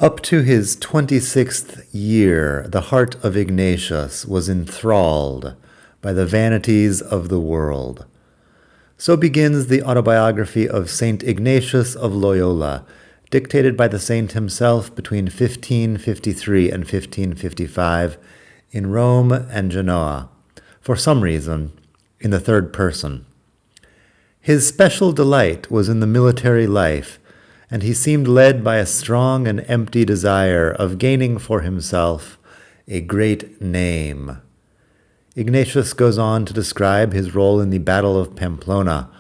Up to his 26th year, the heart of Ignatius was enthralled by the vanities of the world. So begins the autobiography of Saint Ignatius of Loyola, dictated by the saint himself between 1553 and 1555 in Rome and Genoa, for some reason, in the third person. His special delight was in the military life, and he seemed led by a strong and empty desire of gaining for himself a great name. Ignatius goes on to describe his role in the Battle of Pamplona,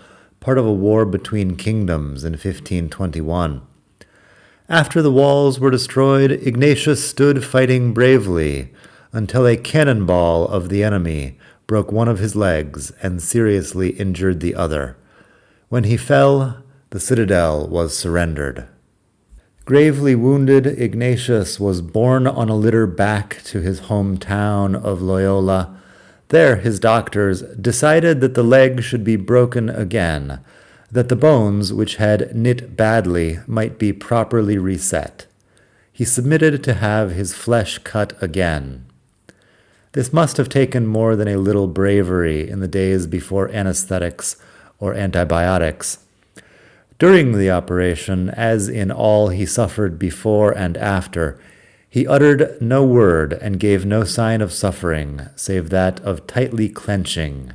part of a war between kingdoms in 1521. After the walls were destroyed, Ignatius stood fighting bravely until a cannonball of the enemy broke one of his legs and seriously injured the other. When he fell, the citadel was surrendered. Gravely wounded, Ignatius was borne on a litter back to his hometown of Loyola. There, his doctors decided that the leg should be broken again, that the bones, which had knit badly, might be properly reset. He submitted to have his flesh cut again. This must have taken more than a little bravery in the days before anesthetics or antibiotics. During the operation, as in all he suffered before and after, he uttered no word and gave no sign of suffering, save that of tightly clenching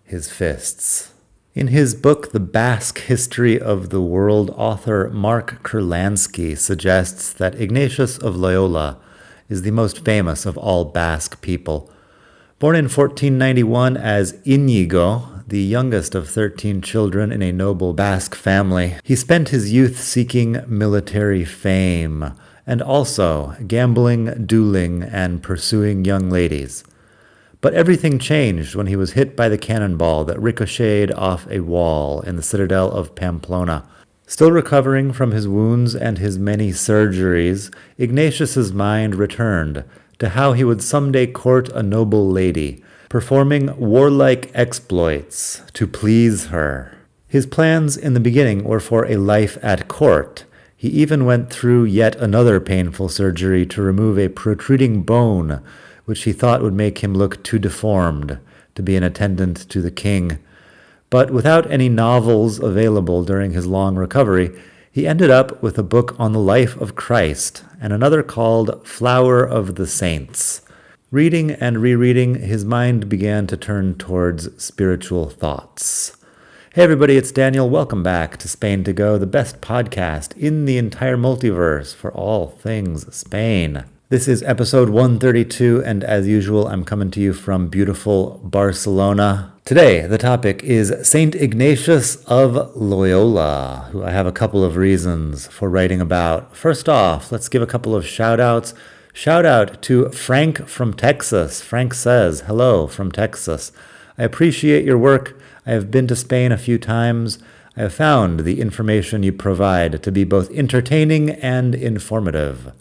his fists. In his book, The Basque History of the World, author Mark Kurlansky suggests that Ignatius of Loyola is the most famous of all Basque people. Born in 1491 as Íñigo, the youngest of 13 children in a noble Basque family, he spent his youth seeking military fame and also gambling, dueling, and pursuing young ladies. But everything changed when he was hit by the cannonball that ricocheted off a wall in the citadel of Pamplona. Still recovering from his wounds and his many surgeries, Ignatius's mind returned to how he would someday court a noble lady, performing warlike exploits to please her. His plans in the beginning were for a life at court. He even went through yet another painful surgery to remove a protruding bone, which he thought would make him look too deformed to be an attendant to the king. But without any novels available during his long recovery, he ended up with a book on the life of Christ and another called Flower of the Saints. Reading and rereading, his mind began to turn towards spiritual thoughts. Hey everybody, it's Daniel. Welcome back to Spain to Go, the best podcast in the entire multiverse for all things Spain. This is episode 132, and as usual, I'm coming to you from beautiful Barcelona. Today, the topic is Saint Ignatius of Loyola, who I have a couple of reasons for writing about. First off, let's give a couple of shout-outs. Shout out to Frank from Texas. Frank says, hello from Texas. I appreciate your work. I have been to Spain a few times. I have found the information you provide to be both entertaining and informative.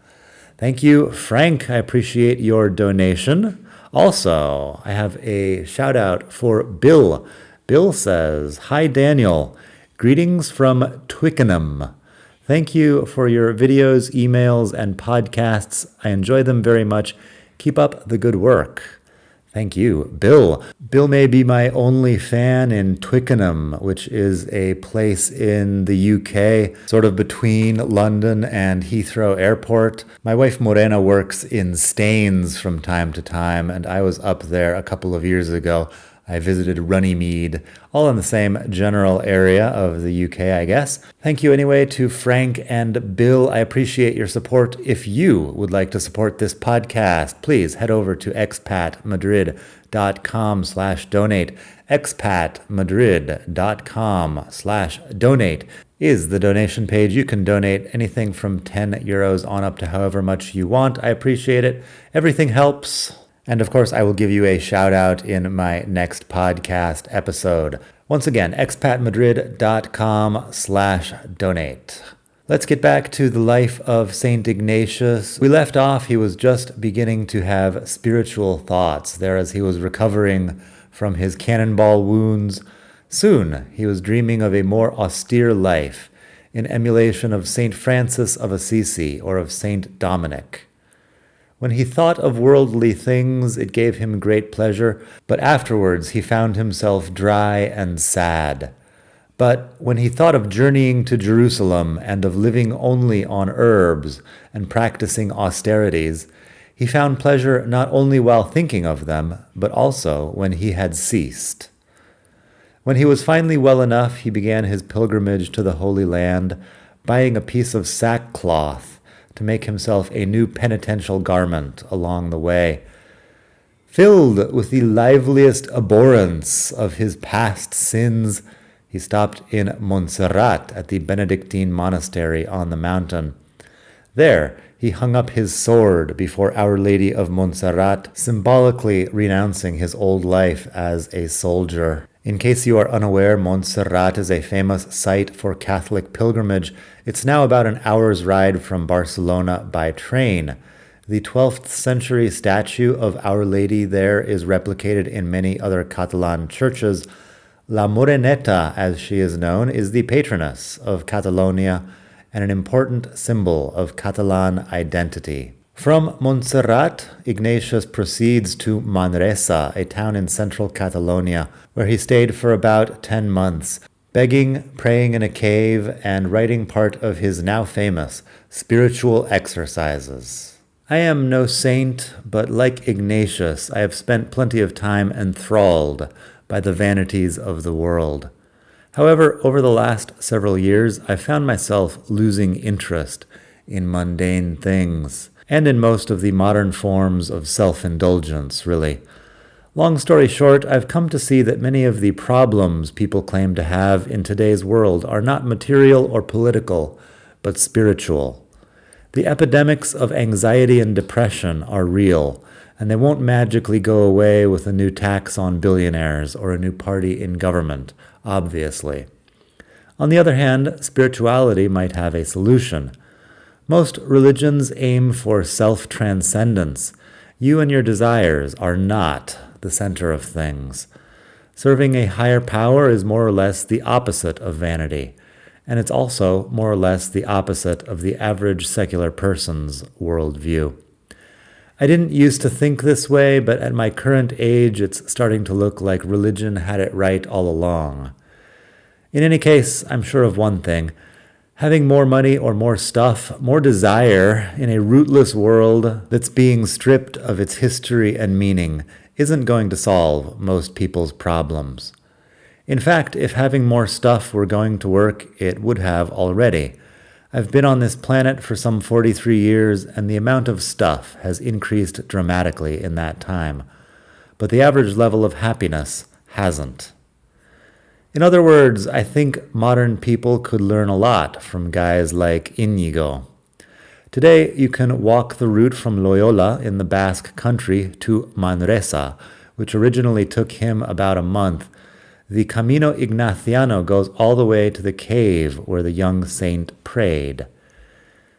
Thank you, Frank. I appreciate your donation. Also, I have a shout out for Bill. Bill says, hi Daniel. Greetings from Twickenham. Thank you for your videos, emails, and podcasts. I enjoy them very much. Keep up the good work. Thank you, Bill. Bill may be my only fan in Twickenham, which is a place in the UK, sort of between London and Heathrow Airport. My wife Morena works in Staines from time to time, and I was up there a couple of years ago. I visited Runnymede, all in the same general area of the UK, I guess. Thank you anyway to Frank and Bill. I appreciate your support. If you would like to support this podcast, please head over to expatmadrid.com/donate. expatmadrid.com/donate is the donation page. You can donate anything from 10 euros on up to however much you want. I appreciate it. Everything helps. And of course, I will give you a shout out in my next podcast episode. Once again, expatmadrid.com/donate. Let's get back to the life of Saint Ignatius. We left off, he was just beginning to have spiritual thoughts there as he was recovering from his cannonball wounds. Soon, he was dreaming of a more austere life in emulation of Saint Francis of Assisi or of Saint Dominic. When he thought of worldly things, it gave him great pleasure, but afterwards he found himself dry and sad. But when he thought of journeying to Jerusalem and of living only on herbs and practicing austerities, he found pleasure not only while thinking of them, but also when he had ceased. When he was finally well enough, he began his pilgrimage to the Holy Land, buying a piece of sackcloth to make himself a new penitential garment along the way. Filled with the liveliest abhorrence of his past sins, he stopped in Montserrat at the Benedictine monastery on the mountain. There, he hung up his sword before Our Lady of Montserrat, symbolically renouncing his old life as a soldier. In case you are unaware, Montserrat is a famous site for Catholic pilgrimage. It's now about an hour's ride from Barcelona by train. The 12th century statue of Our Lady there is replicated in many other Catalan churches. La Moreneta, as she is known, is the patroness of Catalonia and an important symbol of Catalan identity. From Montserrat, Ignatius proceeds to Manresa, a town in central Catalonia, where he stayed for about 10 months, begging, praying in a cave, and writing part of his now famous Spiritual Exercises. I am no saint, but like Ignatius, I have spent plenty of time enthralled by the vanities of the world. However, over the last several years, I found myself losing interest in mundane things, and in most of the modern forms of self-indulgence, really. Long story short, I've come to see that many of the problems people claim to have in today's world are not material or political, but spiritual. The epidemics of anxiety and depression are real, and they won't magically go away with a new tax on billionaires or a new party in government, obviously. On the other hand, spirituality might have a solution. Most religions aim for self-transcendence. You and your desires are not the center of things. Serving a higher power is more or less the opposite of vanity, and it's also more or less the opposite of the average secular person's worldview. I didn't used to think this way, but at my current age, it's starting to look like religion had it right all along. In any case, I'm sure of one thing. Having more money or more stuff, more desire in a rootless world that's being stripped of its history and meaning isn't going to solve most people's problems. In fact, if having more stuff were going to work, it would have already. I've been on this planet for some 43 years, and the amount of stuff has increased dramatically in that time. But the average level of happiness hasn't. In other words, I think modern people could learn a lot from guys like Íñigo. Today, you can walk the route from Loyola in the Basque country to Manresa, which originally took him about a month. The Camino Ignaciano goes all the way to the cave where the young saint prayed.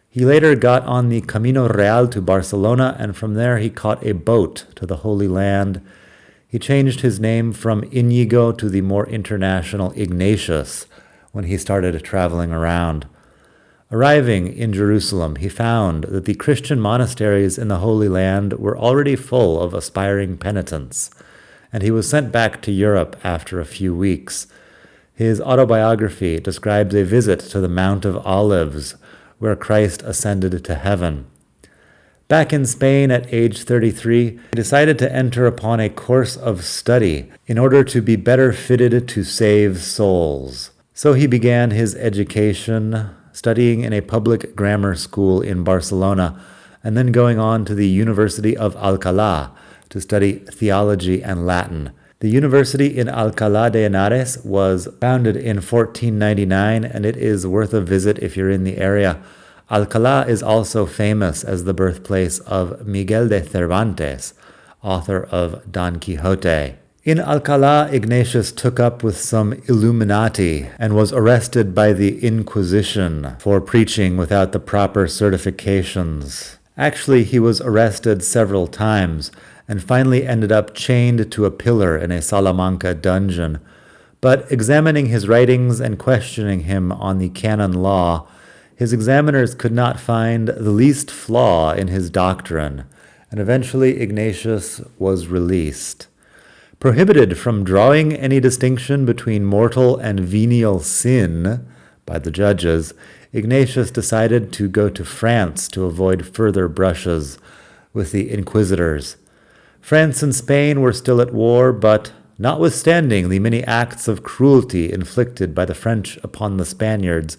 He later got on the Camino Real to Barcelona, and from there he caught a boat to the Holy Land. He changed his name from Íñigo to the more international Ignatius when he started traveling around. Arriving in Jerusalem, he found that the Christian monasteries in the Holy Land were already full of aspiring penitents, and he was sent back to Europe after a few weeks. His autobiography describes a visit to the Mount of Olives, where Christ ascended to heaven. Back in Spain at age 33, he decided to enter upon a course of study in order to be better fitted to save souls. So he began his education, studying in a public grammar school in Barcelona, and then going on to the University of Alcalá to study theology and Latin. The university in Alcalá de Henares was founded in 1499, and it is worth a visit if you're in the area. Alcalá is also famous as the birthplace of Miguel de Cervantes, author of Don Quixote. In Alcalá, Ignatius took up with some Illuminati and was arrested by the Inquisition for preaching without the proper certifications. Actually, he was arrested several times and finally ended up chained to a pillar in a Salamanca dungeon. But examining his writings and questioning him on the canon law, his examiners could not find the least flaw in his doctrine, and eventually Ignatius was released. Prohibited from drawing any distinction between mortal and venial sin by the judges, Ignatius decided to go to France to avoid further brushes with the inquisitors. France and Spain were still at war, but notwithstanding the many acts of cruelty inflicted by the French upon the Spaniards,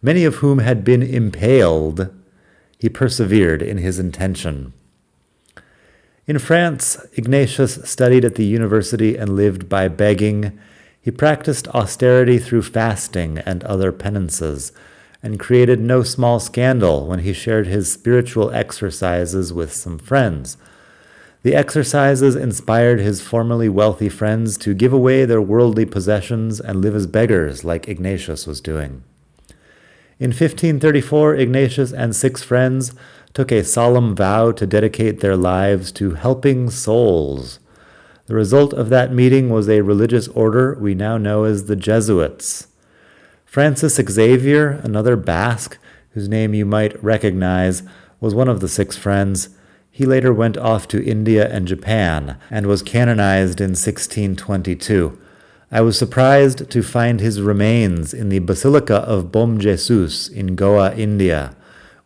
many of whom had been impaled, he persevered in his intention. In France, Ignatius studied at the university and lived by begging. He practiced austerity through fasting and other penances, and created no small scandal when he shared his spiritual exercises with some friends. The exercises inspired his formerly wealthy friends to give away their worldly possessions and live as beggars like Ignatius was doing. In 1534, Ignatius and 6 friends took a solemn vow to dedicate their lives to helping souls. The result of that meeting was a religious order we now know as the Jesuits. Francis Xavier, another Basque, whose name you might recognize, was one of the 6 friends. He later went off to India and Japan and was canonized in 1622. I was surprised to find his remains in the Basilica of Bom Jesus in Goa, India,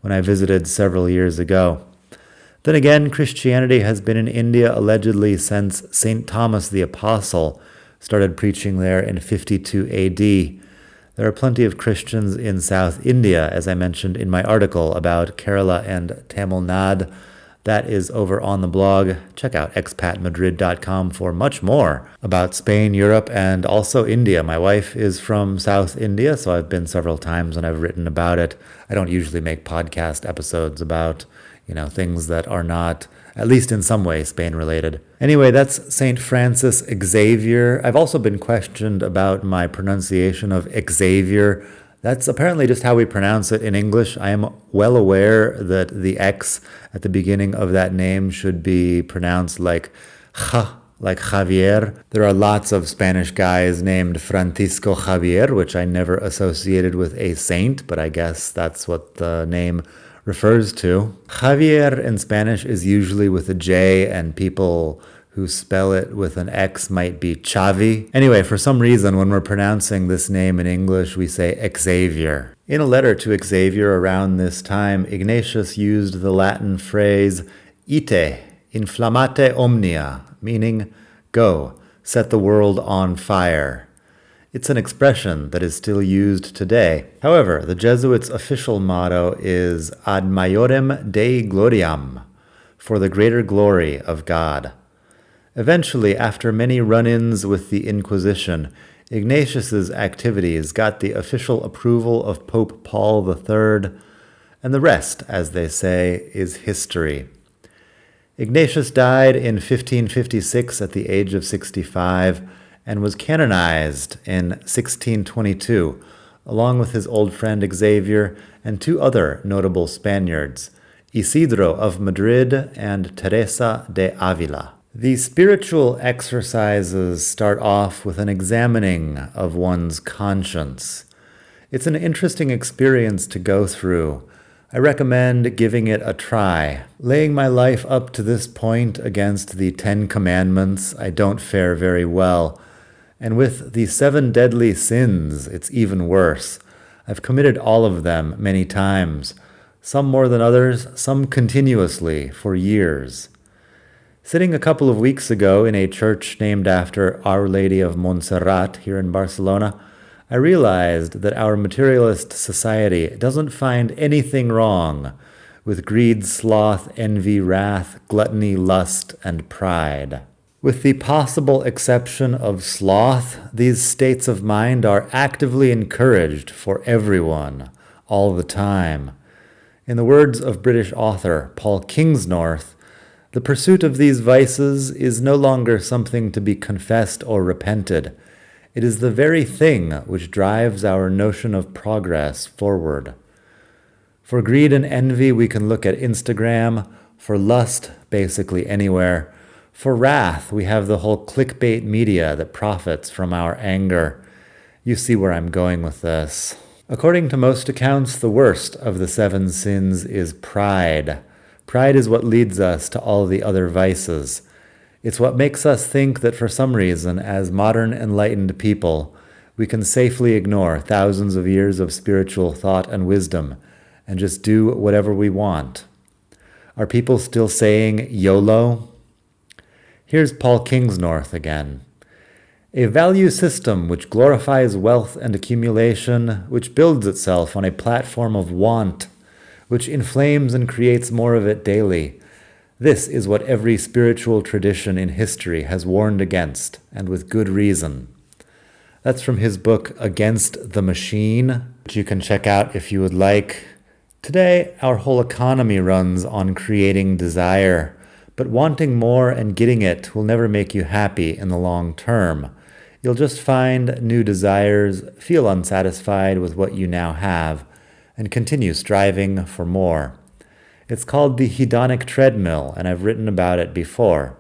when I visited several years ago. Then again, Christianity has been in India allegedly since St. Thomas the Apostle started preaching there in 52 AD. There are plenty of Christians in South India, as I mentioned in my article about Kerala and Tamil Nadu. That is over on the blog. Check out expatmadrid.com for much more about Spain, Europe, and also India. My wife is from South India, so I've been several times and I've written about it. I don't usually make podcast episodes about, things that are not, at least in some way, Spain-related. Anyway, that's St. Francis Xavier. I've also been questioned about my pronunciation of Xavier. That's apparently just how we pronounce it in English. I am well aware that the X at the beginning of that name should be pronounced like like Javier. There are lots of Spanish guys named Francisco Javier, which I never associated with a saint, but I guess that's what the name refers to. Javier in Spanish is usually with a J, and people who spell it with an X might be Chavi. Anyway, for some reason, when we're pronouncing this name in English, we say Xavier. In a letter to Xavier around this time, Ignatius used the Latin phrase ite, inflammate omnia, meaning go, set the world on fire. It's an expression that is still used today. However, the Jesuits' official motto is ad maiorem Dei gloriam, for the greater glory of God. Eventually, after many run-ins with the Inquisition, Ignatius's activities got the official approval of Pope Paul III, and the rest, as they say, is history. Ignatius died in 1556 at the age of 65 and was canonized in 1622, along with his old friend Xavier and 2 other notable Spaniards, Isidro of Madrid and Teresa de Avila. The spiritual exercises start off with an examining of one's conscience. It's an interesting experience to go through. I recommend giving it a try. Laying my life up to this point against the 10 Commandments, I don't fare very well. And with the 7 deadly sins, it's even worse. I've committed all of them many times, some more than others, some continuously for years. Sitting a couple of weeks ago in a church named after Our Lady of Montserrat here in Barcelona, I realized that our materialist society doesn't find anything wrong with greed, sloth, envy, wrath, gluttony, lust, and pride. With the possible exception of sloth, these states of mind are actively encouraged for everyone, all the time. In the words of British author Paul Kingsnorth, the pursuit of these vices is no longer something to be confessed or repented. It is the very thing which drives our notion of progress forward. For greed and envy, we can look at Instagram. For lust, basically anywhere. For wrath, we have the whole clickbait media that profits from our anger. You see where I'm going with this. According to most accounts, the worst of the 7 sins is pride. Pride is what leads us to all the other vices. It's what makes us think that for some reason, as modern enlightened people, we can safely ignore thousands of years of spiritual thought and wisdom and just do whatever we want. Are people still saying YOLO? Here's Paul Kingsnorth again. A value system which glorifies wealth and accumulation, which builds itself on a platform of want, which inflames and creates more of it daily. This is what every spiritual tradition in history has warned against, and with good reason. That's from his book, Against the Machine, which you can check out if you would like. Today, our whole economy runs on creating desire, but wanting more and getting it will never make you happy in the long term. You'll just find new desires, feel unsatisfied with what you now have, and continue striving for more. It's called the hedonic treadmill, and I've written about it before.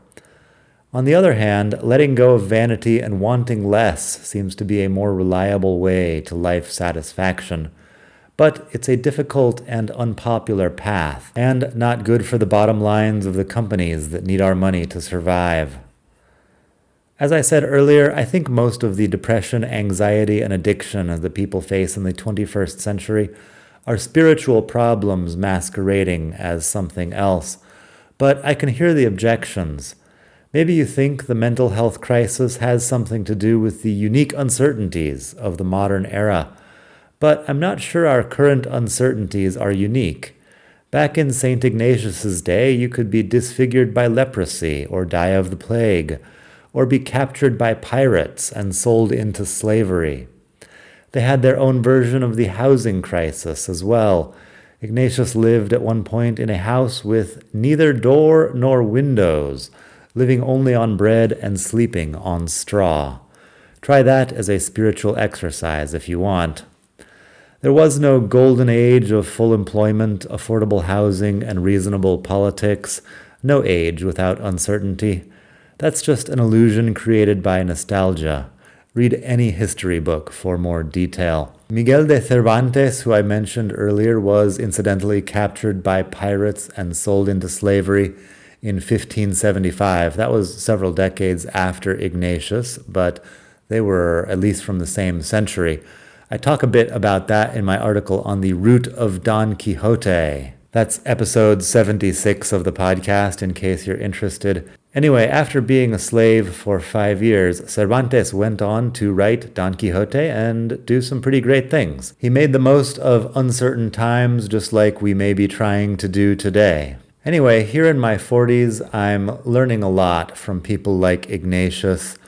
On the other hand, letting go of vanity and wanting less seems to be a more reliable way to life satisfaction. But it's a difficult and unpopular path, and not good for the bottom lines of the companies that need our money to survive. As I said earlier, I think most of the depression, anxiety, and addiction that people face in the 21st century are spiritual problems masquerading as something else. But I can hear the objections. Maybe you think the mental health crisis has something to do with the unique uncertainties of the modern era. But I'm not sure our current uncertainties are unique. Back in St. Ignatius's day, you could be disfigured by leprosy or die of the plague, or be captured by pirates and sold into slavery. They had their own version of the housing crisis as well. Ignatius lived at one point in a house with neither door nor windows, living only on bread and sleeping on straw. Try that as a spiritual exercise if you want. There was no golden age of full employment, affordable housing, and reasonable politics, no age without uncertainty. That's just an illusion created by nostalgia. Read any history book for more detail. Miguel de Cervantes, who I mentioned earlier, was incidentally captured by pirates and sold into slavery in 1575. That was several decades after Ignatius, but they were at least from the same century. I talk a bit about that in my article on the root of Don Quixote. That's episode 76 of the podcast, in case you're interested. Anyway, after being a slave for 5 years, Cervantes went on to write Don Quixote and do some pretty great things. He made the most of uncertain times, just like we may be trying to do today. Anyway, here in my 40s, I'm learning a lot from people like Ignatius.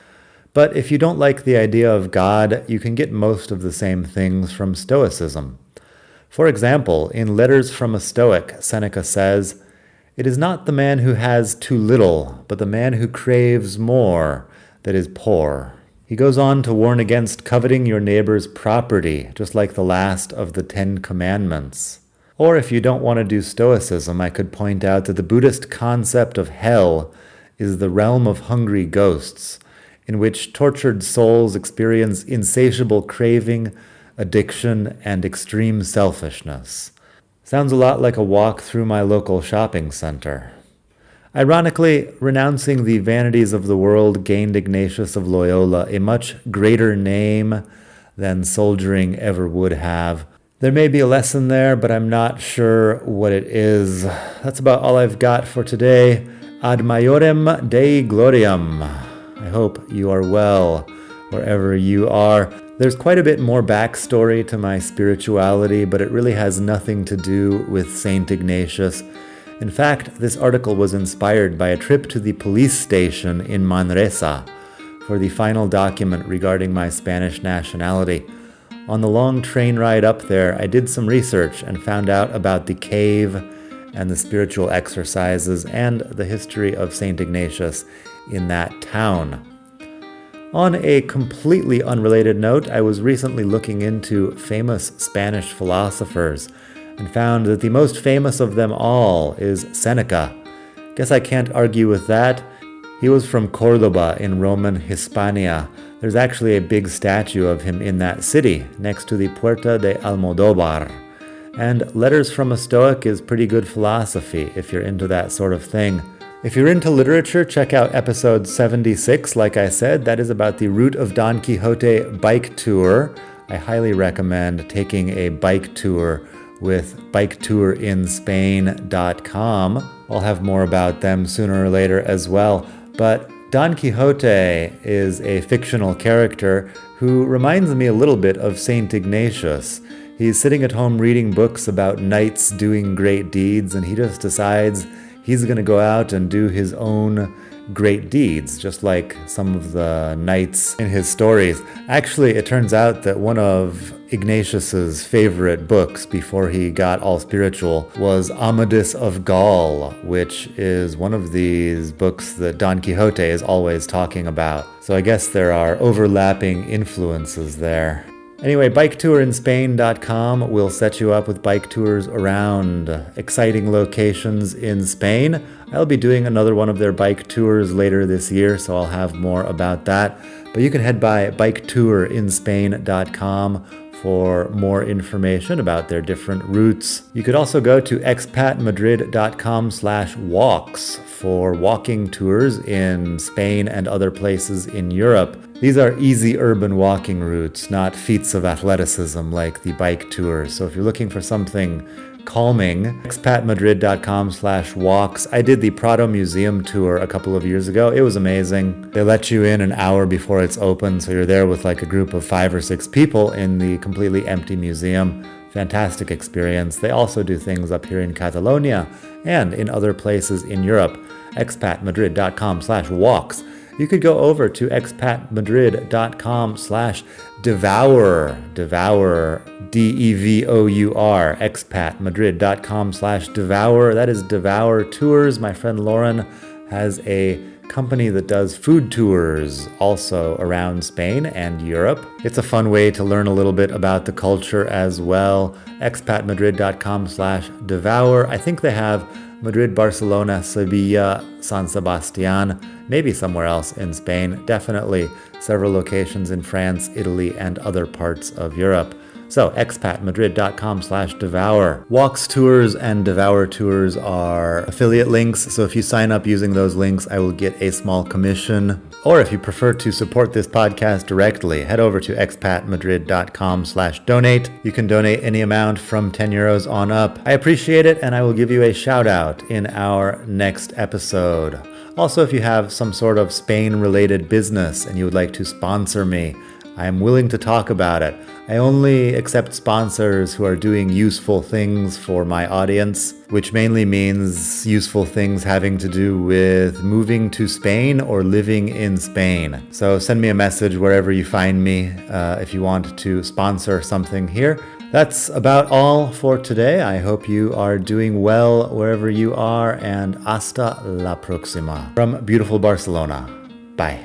But if you don't like the idea of God, you can get most of the same things from Stoicism. For example, in Letters from a Stoic, Seneca says, "It is not the man who has too little, but the man who craves more that is poor." He goes on to warn against coveting your neighbor's property, just like the last of the 10 Commandments. Or if you don't want to do Stoicism, I could point out that the Buddhist concept of hell is the realm of hungry ghosts, in which tortured souls experience insatiable craving, addiction, and extreme selfishness. Sounds a lot like a walk through my local shopping center. Ironically, renouncing the vanities of the world gained Ignatius of Loyola a much greater name than soldiering ever would have. There may be a lesson there, but I'm not sure what it is. That's about all I've got for today. Ad maiorem Dei gloriam. I hope you are well, wherever you are. There's quite a bit more backstory to my spirituality, but it really has nothing to do with Saint Ignatius. In fact, this article was inspired by a trip to the police station in Manresa for the final document regarding my Spanish nationality. On the long train ride up there, I did some research and found out about the cave and the spiritual exercises and the history of Saint Ignatius in that town. On a completely unrelated note, I was recently looking into famous Spanish philosophers and found that the most famous of them all is Seneca. Guess I can't argue with that. He was from Cordoba in Roman Hispania. There's actually a big statue of him in that city, next to the Puerta de Almodóvar. And Letters from a Stoic is pretty good philosophy if you're into that sort of thing. If you're into literature, check out episode 76, like I said. That is about the Route of Don Quixote bike tour. I highly recommend taking a bike tour with biketourinspain.com. I'll have more about them sooner or later as well. But Don Quixote is a fictional character who reminds me a little bit of Saint Ignatius. He's sitting at home reading books about knights doing great deeds, and he just decides he's going to go out and do his own great deeds, just like some of the knights in his stories. Actually, it turns out that one of Ignatius's favorite books before he got all spiritual was Amadis of Gaul, which is one of these books that Don Quixote is always talking about. So I guess there are overlapping influences there. Anyway, biketourinspain.com will set you up with bike tours around exciting locations in Spain. I'll be doing another one of their bike tours later this year, so I'll have more about that. But you can head by biketourinspain.com for more information about their different routes. You could also go to expatmadrid.com/walks for walking tours in Spain and other places in Europe. These are easy urban walking routes, not feats of athleticism like the bike tours. So if you're looking for something calming, expatmadrid.com/walks. I did the Prado Museum tour a couple of years ago. It was amazing. They let you in an hour before it's open, so you're there with like a group of 5 or 6 people in the completely empty museum. Fantastic experience. They also do things up here in Catalonia and in other places in Europe. expatmadrid.com/walks. You could go over to expatmadrid.com/devour, devour, DEVOUR, expatmadrid.com/devour. That is Devour Tours. My friend Lauren has a company that does food tours also around Spain and Europe. It's a fun way to learn a little bit about the culture as well. expatmadrid.com/devour. I think they have Madrid, Barcelona, Sevilla, San Sebastian, maybe somewhere else in Spain, definitely several locations in France, Italy, and other parts of Europe. So expatmadrid.com/devour. Walks Tours and Devour Tours are affiliate links, so if you sign up using those links, I will get a small commission. Or if you prefer to support this podcast directly, head over to expatmadrid.com/donate. You can donate any amount from €10 on up. I appreciate it, and I will give you a shout out in our next episode. Also, if you have some sort of Spain-related business and you would like to sponsor me, I am willing to talk about it. I only accept sponsors who are doing useful things for my audience, which mainly means useful things having to do with moving to Spain or living in Spain. So send me a message wherever you find me if you want to sponsor something here. That's about all for today. I hope you are doing well wherever you are, and hasta la próxima. From beautiful Barcelona. Bye.